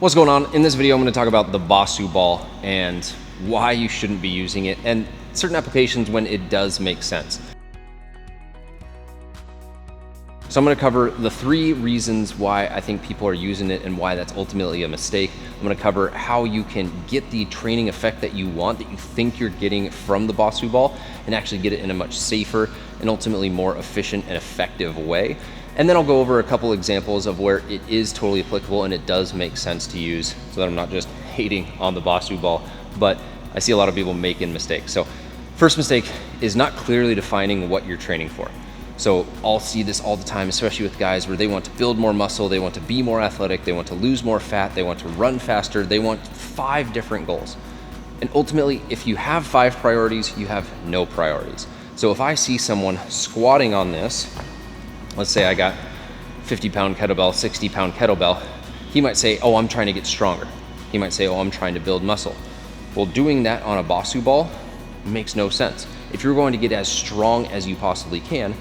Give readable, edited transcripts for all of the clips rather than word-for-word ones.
What's going on? In this video, I'm going to talk about the Bosu ball and why you shouldn't be using it and certain applications when it does make sense. So I'm going to cover the 3 reasons why I think people are using it and why that's ultimately a mistake. I'm going to cover how you can get the training effect that you want, that you think you're getting from the Bosu ball, and actually get it in a much safer and ultimately more efficient and effective way. And then I'll go over a couple examples of where it is totally applicable and it does make sense to use, so that I'm not just hating on the Bosu ball, but I see a lot of people making mistakes. So first mistake is not clearly defining what you're training for. So I'll see this all the time, especially with guys where they want to build more muscle, they want to be more athletic, they want to lose more fat, they want to run faster, they want 5 different goals. And ultimately, if you have 5 priorities, you have no priorities. So if I see someone squatting on this, let's say I got 50-pound kettlebell, 60-pound kettlebell, he might say, oh, I'm trying to get stronger. He might say, oh, I'm trying to build muscle. Well, doing that on a Bosu ball makes no sense. If you're going to get as strong as you possibly can,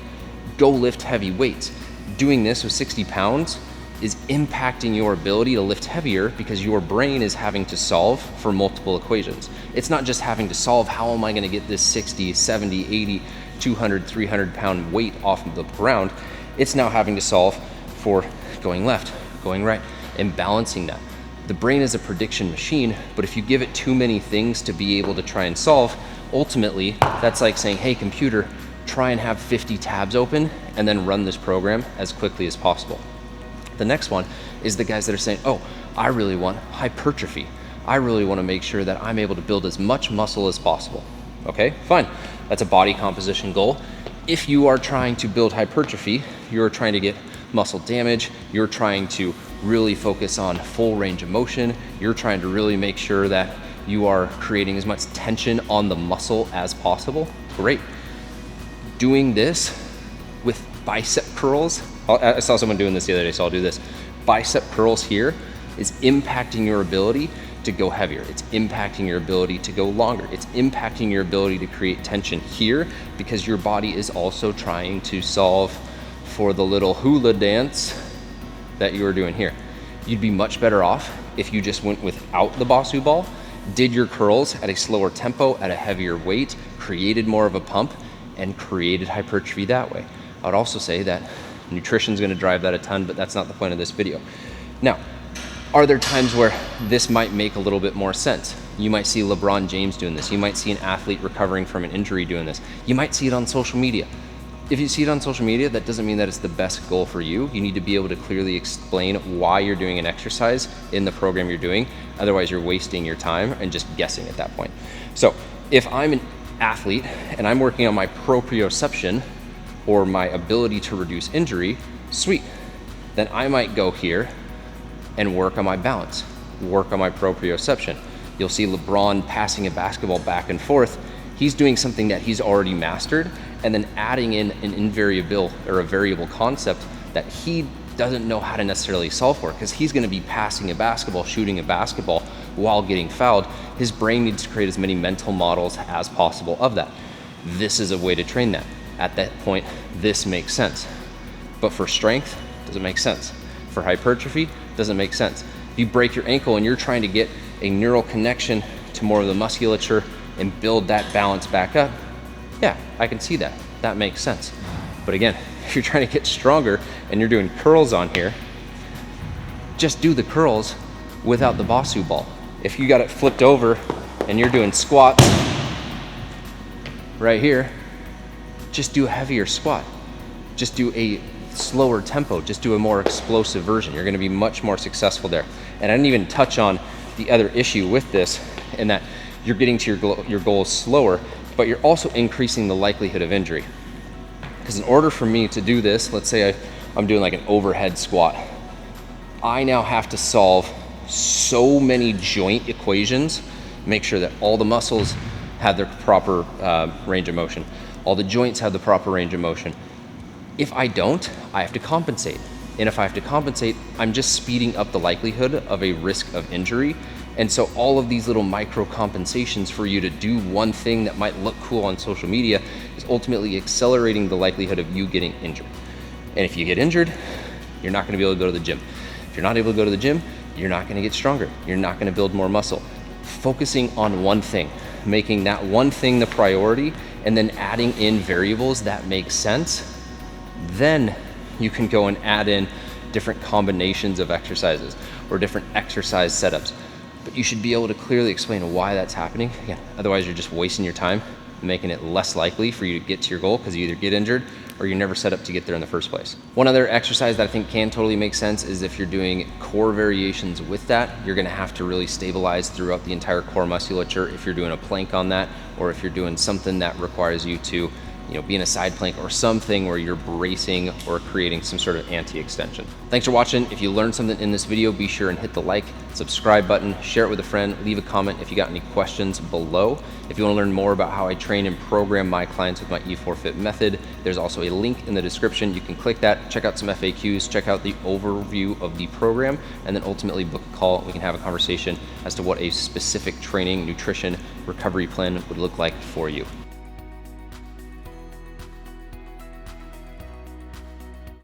go lift heavy weights. Doing this with 60 pounds is impacting your ability to lift heavier because your brain is having to solve for multiple equations. It's not just having to solve how am I going to get this 60, 70, 80, 200, 300 pound weight off of the ground. It's now having to solve for going left, going right, and balancing that. The brain is a prediction machine, but if you give it too many things to be able to try and solve, ultimately, that's like saying, hey, computer, try and have 50 tabs open and then run this program as quickly as possible. The next one is the guys that are saying, oh, I really want hypertrophy. I really want to make sure that I'm able to build as much muscle as possible. Okay, fine. That's a body composition goal. If you are trying to build hypertrophy, you're trying to get muscle damage, you're trying to really focus on full range of motion, you're trying to really make sure that you are creating as much tension on the muscle as possible, great. Doing this with bicep curls, I saw someone doing this the other day, so I'll do this. Bicep curls here is impacting your ability to go heavier. It's impacting your ability to go longer. It's impacting your ability to create tension here because your body is also trying to solve for the little hula dance that you are doing here. You'd be much better off if you just went without the Bosu ball, did your curls at a slower tempo, at a heavier weight, created more of a pump, and created hypertrophy that way. I would also say that nutrition is going to drive that a ton, but that's not the point of this video. Now, are there times where this might make a little bit more sense? You might see LeBron James doing this. You might see an athlete recovering from an injury doing this. You might see it on social media. If you see it on social media, that doesn't mean that it's the best goal for you. You need to be able to clearly explain why you're doing an exercise in the program you're doing. Otherwise, you're wasting your time and just guessing at that point. So if I'm an athlete and I'm working on my proprioception or my ability to reduce injury, sweet. Then I might go here and work on my balance, work on my proprioception. You'll see LeBron passing a basketball back and forth. He's doing something that he's already mastered and then adding in an invariable or a variable concept that he doesn't know how to necessarily solve for because he's going to be passing a basketball, shooting a basketball while getting fouled. His brain needs to create as many mental models as possible of that. This is a way to train that. At that point, this makes sense. But for strength, doesn't make sense. For hypertrophy, doesn't make sense. If you break your ankle and you're trying to get a neural connection to more of the musculature and build that balance back up, yeah, I can see that. That makes sense. But again, if you're trying to get stronger and you're doing curls on here, just do the curls without the Bosu ball. If you got it flipped over and you're doing squats right here, just do a heavier squat. Just do a slower tempo, just do a more explosive version. You're gonna be much more successful there. And I didn't even touch on the other issue with this in that you're getting to your goals slower, but you're also increasing the likelihood of injury. Because in order for me to do this, let's say I'm doing like an overhead squat, I now have to solve so many joint equations, make sure that all the muscles have their proper range of motion, all the joints have the proper range of motion. If I don't, I have to compensate. And if I have to compensate, I'm just speeding up the likelihood of a risk of injury. And so all of these little micro compensations for you to do one thing that might look cool on social media is ultimately accelerating the likelihood of you getting injured. And if you get injured, you're not gonna be able to go to the gym. If you're not able to go to the gym, you're not gonna get stronger. You're not gonna build more muscle. Focusing on one thing, making that one thing the priority, and then adding in variables that make sense, then you can go and add in different combinations of exercises or different exercise setups. But you should be able to clearly explain why that's happening. Again, otherwise you're just wasting your time, making it less likely for you to get to your goal because you either get injured or you're never set up to get there in the first place. One other exercise that I think can totally make sense is if you're doing core variations with that, you're gonna have to really stabilize throughout the entire core musculature if you're doing a plank on that, or if you're doing something that requires you to be in a side plank or something where you're bracing or creating some sort of anti-extension. Thanks for watching. If you learned something in this video, be sure and hit the like, subscribe button, share it with a friend, leave a comment if you got any questions below. If you want to learn more about how I train and program my clients with my E4Fit method, there's also a link in the description. You can click that, check out some FAQs, check out the overview of the program, and then ultimately book a call. We can have a conversation as to what a specific training, nutrition, recovery plan would look like for you.